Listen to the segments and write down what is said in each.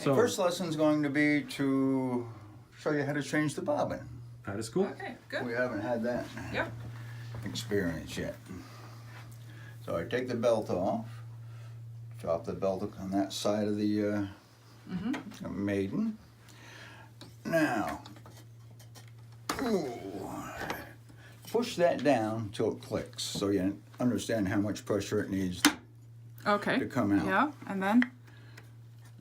So First lesson is going to be to show you how to change the bobbin. that is cool. Okay, good. We haven't had that Yep. experience yet. So I take the belt off, drop the belt on that side of the maiden. Now, push that down till it clicks so you understand how much pressure it needs Okay. to come out. Yeah, and then?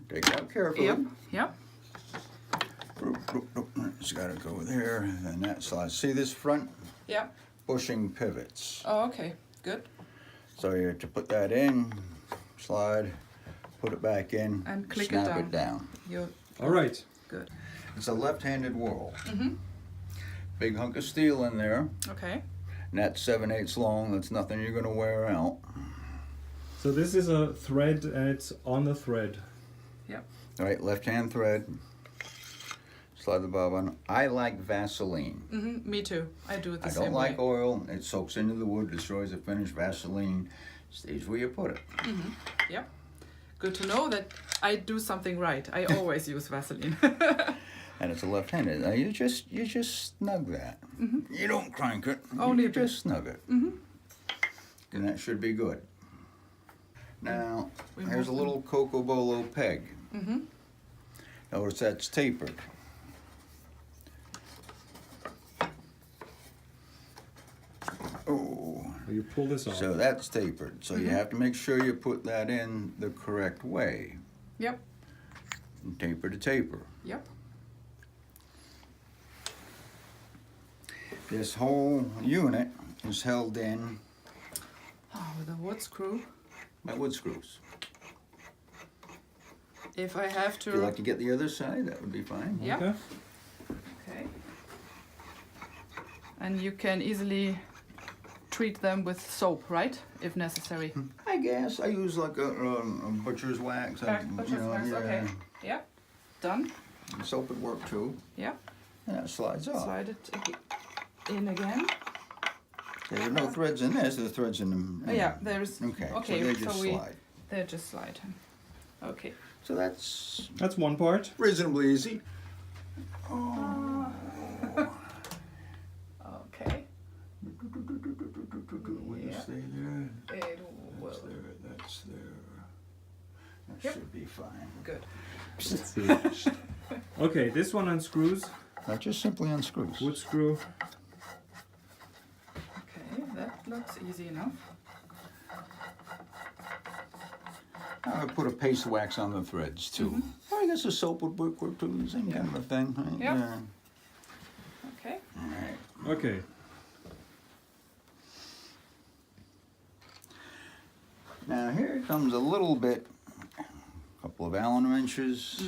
Take it out carefully. Yep, yep. It's got to go there, and that side. See this front Yep. bushing pivots. Oh, okay, good. So you have to put that in, slide, put it back in, And click snap it down. You All right. good. It's a left-handed whirl. Big hunk of steel in there, Okay. and that's 7/8 long. That's nothing you're going to wear out. So this is a thread and it's on the thread. Yep. All right, left-hand thread. Slide the bobbin. I like Vaseline. Me too. I do it the I same don't like way. oil. It soaks into the wood, destroys the finish. Vaseline stays where you put it. Yep. Good to know that I do something right. I always use Vaseline. And it's a left-handed. Now you just snug that. You don't crank it. Only you a bit. just snug it. And that should be good. Now here's a little Cocobolo peg. Notice that's tapered. Oh. You pull this off. So that's tapered. So you have to make sure you put that in the correct way. Yep. From taper to taper. Yep. This whole unit is held in Oh, with a wood screw. by wood screws. If I have If you'd to. like to get the other side, that would be fine. Yep. Okay. Okay. And you can easily treat them with soap, right? If necessary. I guess I use like a butcher's wax. Butcher's wax, okay. Yeah. Done. Soap would work too. Yeah. And that slides off. Slide it in again. There's no threads in this. There's threads in them. Yeah, there's. Okay. Okay, So they just we slide. they just slide. Okay. So that's That's one part. reasonably easy. Okay. Will you Yeah. stay there? It will. That's there. That's there. That Yep. should be fine. Good. Let's see. Okay, this one unscrews. That just simply unscrews. Wood screw. Okay, that looks easy enough. I would put a paste wax on the threads too. I guess a soap would work too. Same kind of a thing. Right? Yep. Yeah. Okay. All right. Okay. Now here comes a little bit, a couple of Allen wrenches.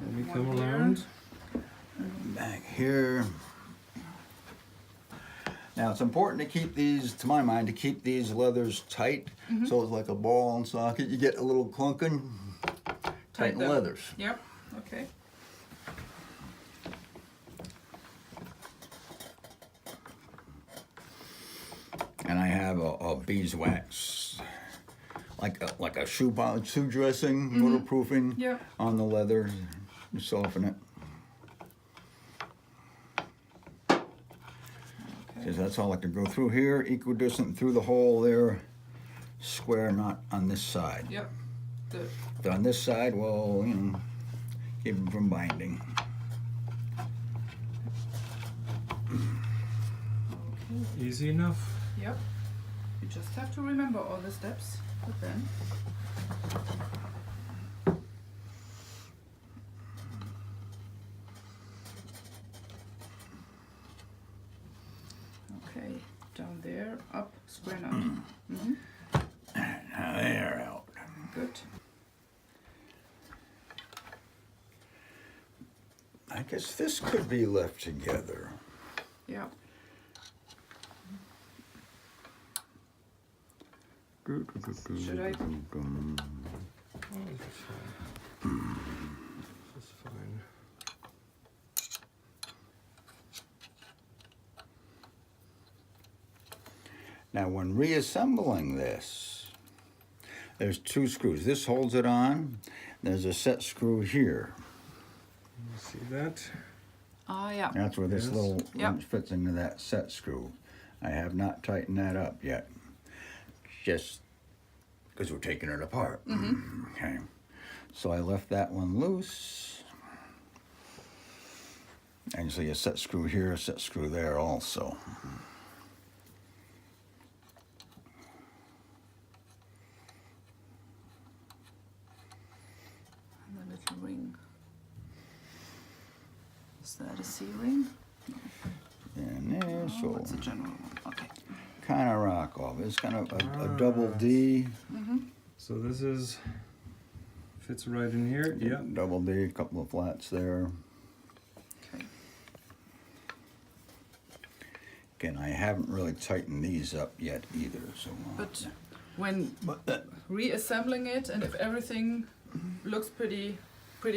Let me One come here. around. Back here. Now it's important to keep these, to my mind, to keep these leathers tight. So it's like a ball and socket. You get a little clunking. Tighten them. leathers. Yep. Okay. And I have a beeswax, like a shoe polish, shoe dressing, waterproofing Yep. on the leather. You soften it. Because that's all I can go through here, equidistant through the hole there, square, not on this side. Yep. Good. But on this side, well, you know, keep them from binding. Easy enough. Yep. You just have to remember all the steps. But then. Okay. Down there, up, square knot. Now they're out. Good. I guess this could be left together. Yeah. Should I? Oh, this is fine. This is fine. Now when reassembling this, There's 2 screws. This holds it on. There's a set screw here. You see that? Ah, yeah. That's where this Yes. little Yep. wrench fits into that set screw. I have not tightened that up yet, just because we're taking it apart. Okay, so I left that one loose. And you see a set screw here, a set screw there also. And the little ring. Is that a C ring? And there, Oh, so it's a general one. Okay. kind of rock off. It's kind of a double D. So this is fits right in here. Yeah. Double D, a couple of flats there. Okay. Again, I haven't really tightened these up yet either. So, But when but that, reassembling it, and if everything looks pretty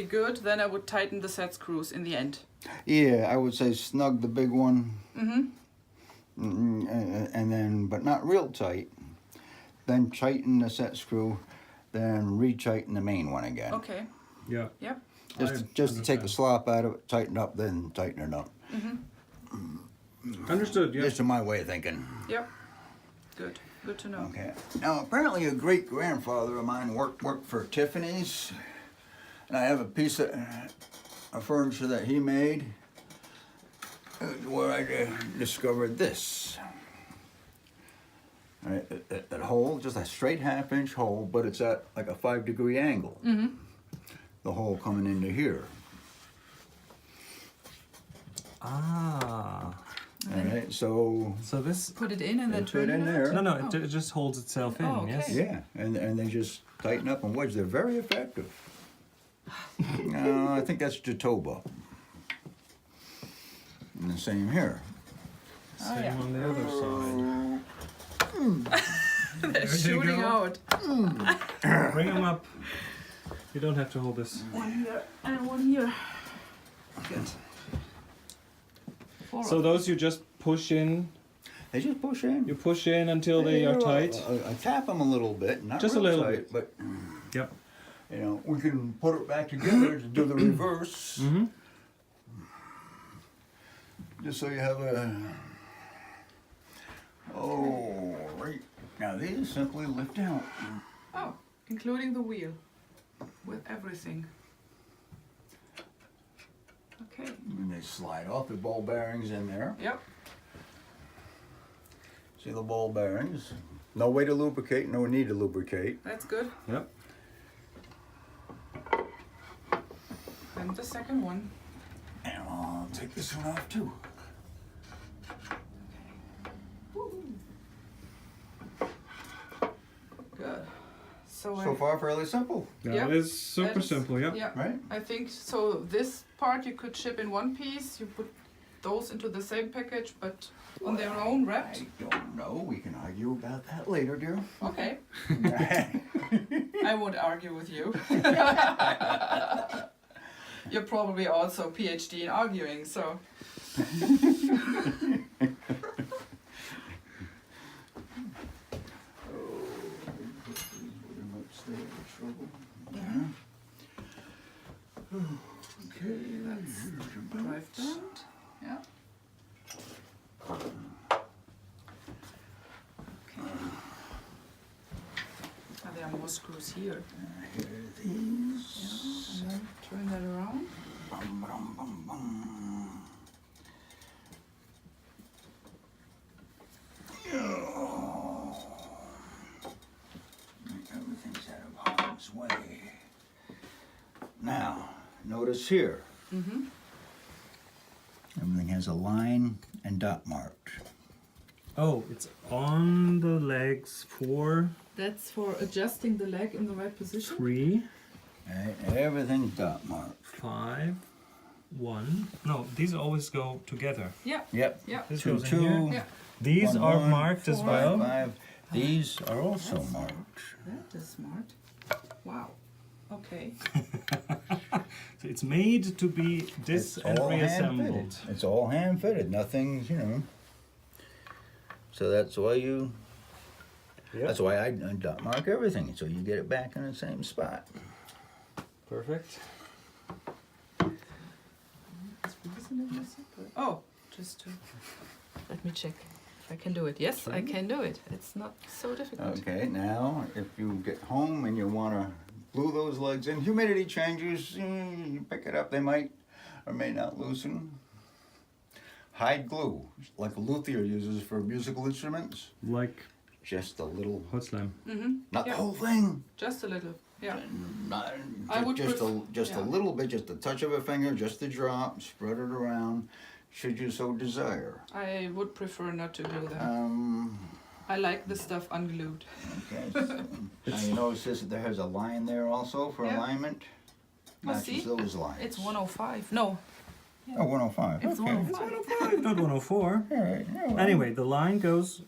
good, then I would tighten the set screws in the end. yeah, I would say snug the big one, Mm-hmm. and then, but not real tight. Then tighten the set screw, then re-tighten the main one again. Okay. Yeah. Yep. Just to take the understand. slop out of it, tighten up, then tighten it up. Understood. Yeah. This is my way of thinking. Yep. Good. Good to know. Okay. Now, apparently, a great grandfather of mine worked for Tiffany's, and I have a piece of furniture that he made, where I discovered this. Right, that hole, just a straight 1/2-inch hole, but it's at like a 5-degree angle. The hole coming into here. Ah. All right, so So this. Put it in and then Put turn it in out? there. No, no. Oh. It just holds itself in. Oh, Yes. okay. yeah, and they just tighten up and wedge. They're very effective. I think that's Jatoba. And the same here. Same yeah. on the other side. They're There you shooting go. out. Bring them up. You don't have to hold this. One here and one here. Good. Four So of those you just push in. They just push in. You push in until they are tight. I tap them a little bit, not Just a real little tight, bit. but Yep. you know we can put it back together to do the reverse. Mm-hmm. Just so you have a. Oh, right. Now these simply lift out. Oh, including the wheel. With everything. Okay. And they slide off. The ball bearings in there. Yep. See the ball bearings. No way to lubricate. No need to lubricate. That's good. Yep. And the second one. And I'll take this one off too. Good. So So far, fairly simple, Yeah, Yep. it is super That is- simple. Yep. Yeah. right? I think so. This part you could ship in one piece. You put those into the same package, but on their own wrapped. I don't know. We can argue about that later, dear. Okay. I won't argue with you. You're probably also PhD in arguing, so. Okay, That's drive band. Yeah. Okay. And there are more screws here. Here are these. And then turn that around. Bum, bum, bum, bum. Oh. Everything's out of harm's way. Now, notice here. Mm-hmm. Everything has a line and dot marked. Oh, it's on the legs for That's for adjusting the leg in the right position. 3, Right? Everything's dot marked. 5, 1. No, these always go together. Yeah. Yep. Yeah. This 2, goes in 2. here. Yeah. These 1, are 1, marked as 4, well. 5. These are also marked. That is smart. Wow. Okay. So it's made to be dis and reassembled. It's all hand fitted. Nothing's, you know. So that's why you Yep. That's why I dot mark everything, so you get it back in the same spot. Perfect. Oh, just to let me check if I can do it. Yes, I can do it. It's not so difficult. Okay, now if you get home and you want to glue those legs in, humidity changes, you pick it up, they might or may not loosen. Hide glue, like a luthier uses for musical instruments. Like Just a little, hot slime. not Yeah. the whole thing. Just a little. Yeah. Not, I would just yeah. a little bit, just a touch of a finger, just a drop, spread it around, should you so desire. I would prefer not to do that. Um, I like the stuff unglued. okay. So, now you notice this, there has a line there also for Yeah. alignment. Oh, Matches see? those lines. It's 105. No. Oh, 105. It's okay. 105. Not 104. All right. yeah, well, Anyway, the line goes.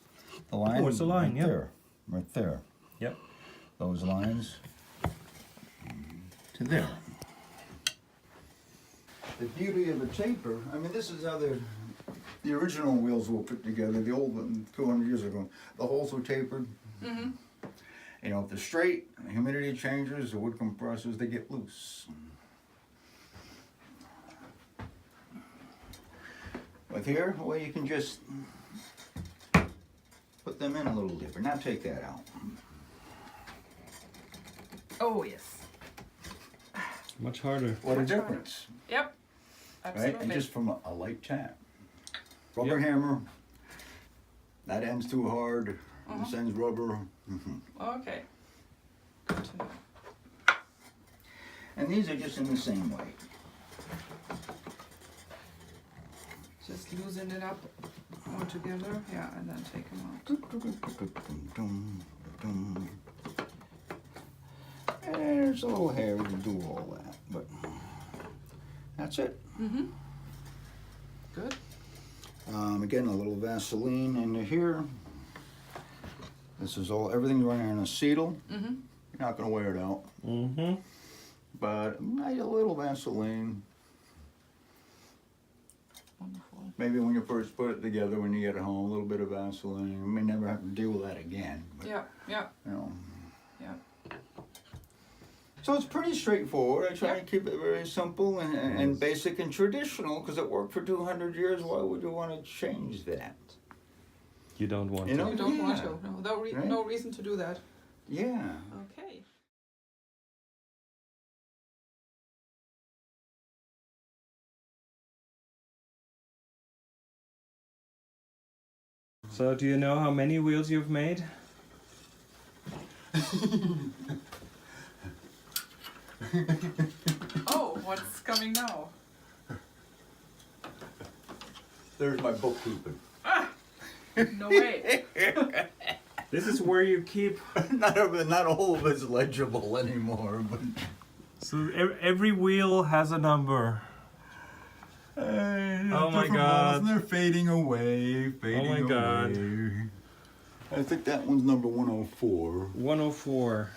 the line. Oh, it's a line, right yeah. There, right there. Yep. Those lines to there. The beauty of a taper, I mean, this is how the original wheels were put together, the old one, 200 years ago. The holes were tapered. Mm-hmm. You know, if they're straight, humidity changes, the wood compressors, they get loose. With here, well, you can just put them in a little deeper. Now take that out. Oh, yes. Much harder. What a Much harder. difference, Yep. right? Absolutely. And just from a light tap. Rubber Yep. hammer, that end's too hard, this end's rubber. Okay. Good to know. And these are just in the same way. Just loosen it up all together. Yeah, and then take them out. And there's a little hair to do all that, but that's it. Mm-hmm. Good. Again, a little Vaseline into here. This is all, everything's running on acetyl. Mm-hmm. You're not gonna wear it out, Mm-hmm. but a little Vaseline. Wonderful. Maybe when you first put it together, when you get it home, a little bit of Vaseline. You may never have to deal with that again. But, Yeah, yeah, you know. yeah. So it's pretty straightforward. I try Yeah. to keep it very simple and basic and traditional because it worked for 200 years. Why would you want to change that? You don't want You know? to. You don't want Yeah. to. No, Right? no reason to do that. Yeah. Okay. So, do you know how many wheels you've made? Oh, what's coming now? There's my bookkeeping. No way. This is where you keep. not all of it's legible anymore, but So every wheel has a number. Oh my God. And they're fading away, fading my God. away. I think that one's number 104. 104.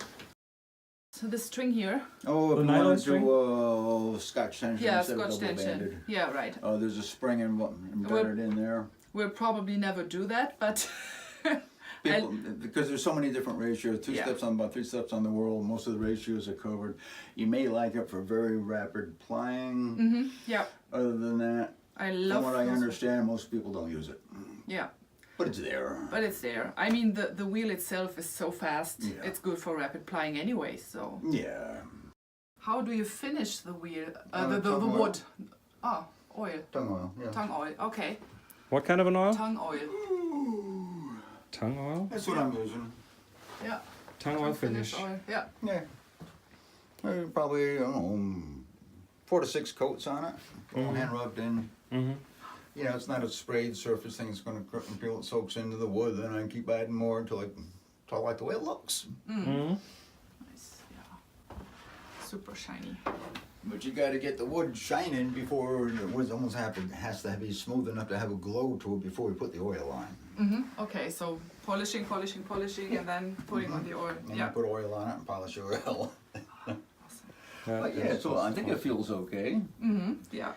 So the string here. Oh, if The you nylon want to string? do Scotch tension Yeah, instead of Scotch double tension. banded. Yeah, right. Oh, there's a spring embedded in there. We'll probably never do that, but People, because there's so many different ratios, 2 Yeah. steps on about 3 steps on the world, most of the ratios are covered. You may like it for very rapid plying. yeah, Other than that, I from love. what I those- understand, most people don't use it. Yeah, But it's there. but it's there. I mean, the wheel itself is so fast. Yeah. It's good for rapid plying anyway. So, Yeah. how do you finish the wheel? The tongue oil. wood. Oh, oil. Tongue oil, yeah. Tongue oil. Okay. What kind of an oil? Tongue oil. Tongue oil? That's what I'm using. Yeah. Tongue oil finish. oil. Yeah. Yeah. Probably, I don't know, 4 to 6 coats on it. All hand rubbed in. Mm-hmm. You know, it's not a sprayed surface thing. It's going to until it soaks into the wood. Then I keep adding more until I like the way it looks. Mm-hmm. Nice. Yeah. Super shiny. But you got to get the wood shining before the wood almost has to be smooth enough to have a glow to it before we put the oil on. Okay, so polishing, and then putting on the oil. And Yeah. you put oil on it and polish the oil. Yeah, But yeah, so I think it feels okay. Yeah.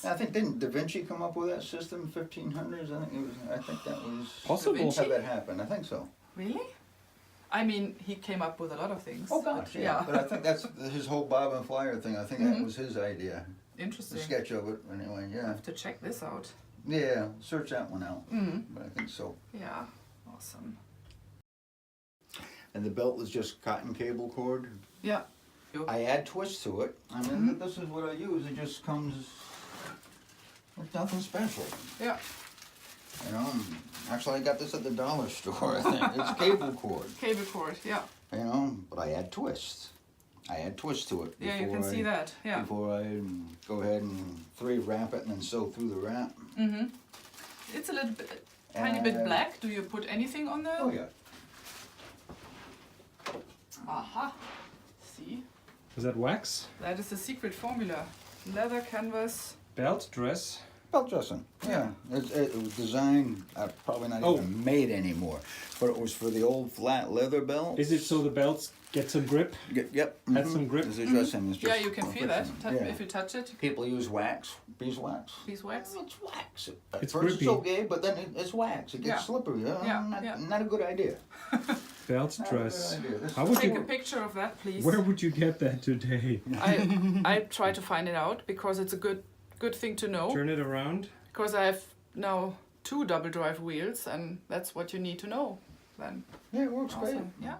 I think didn't Da Vinci come up with that system, 1500s? I think that was Possible. Da Vinci? how that happened. I think so. Really? I mean, he came up with a lot of things. Oh gosh, yeah. But I think that's his whole bob and flyer thing. I think that was his idea. Interesting. The sketch of it, anyway. I Yeah. have to check this out. Yeah. Search that one out. But I think so. Yeah, awesome. And the belt was just cotton cable cord. Yeah. I add twists to it. I mean, this is what I use. It just comes with nothing special. Yeah. You know, actually I got this at the dollar store, I think. It's cable cord, Cable cord, yeah. you know, but I add twists. I add twists to it. Yeah, you can see that, yeah. Before I go ahead and 3-wrap it and then sew through the wrap. It's a little bit, tiny bit black. Do you put anything on there? Oh yeah. Aha. See? Is that wax? That is the secret formula. Leather canvas. Belt, dress. Belt dressing, yeah. It was designed, probably not even made anymore, but it was for the old flat leather belt. Is it so the belts get some grip? Yep. Had some grip? It's a dressing. It's just Yeah, you can feel that yeah. if you touch it. People use wax, beeswax. Beeswax. It's wax. At It's first grippy. it's okay, but then it's wax. It gets Yeah. slippery. Yeah, Not a good idea. Belt, Not dress. a good idea. This How would Take a you? picture of that, please. Where would you get that today? I try to find it out because it's a good thing to know. Turn it around. Because I have now 2 double drive wheels, and that's what you need to know. Then Yeah, it works great. awesome. Yeah.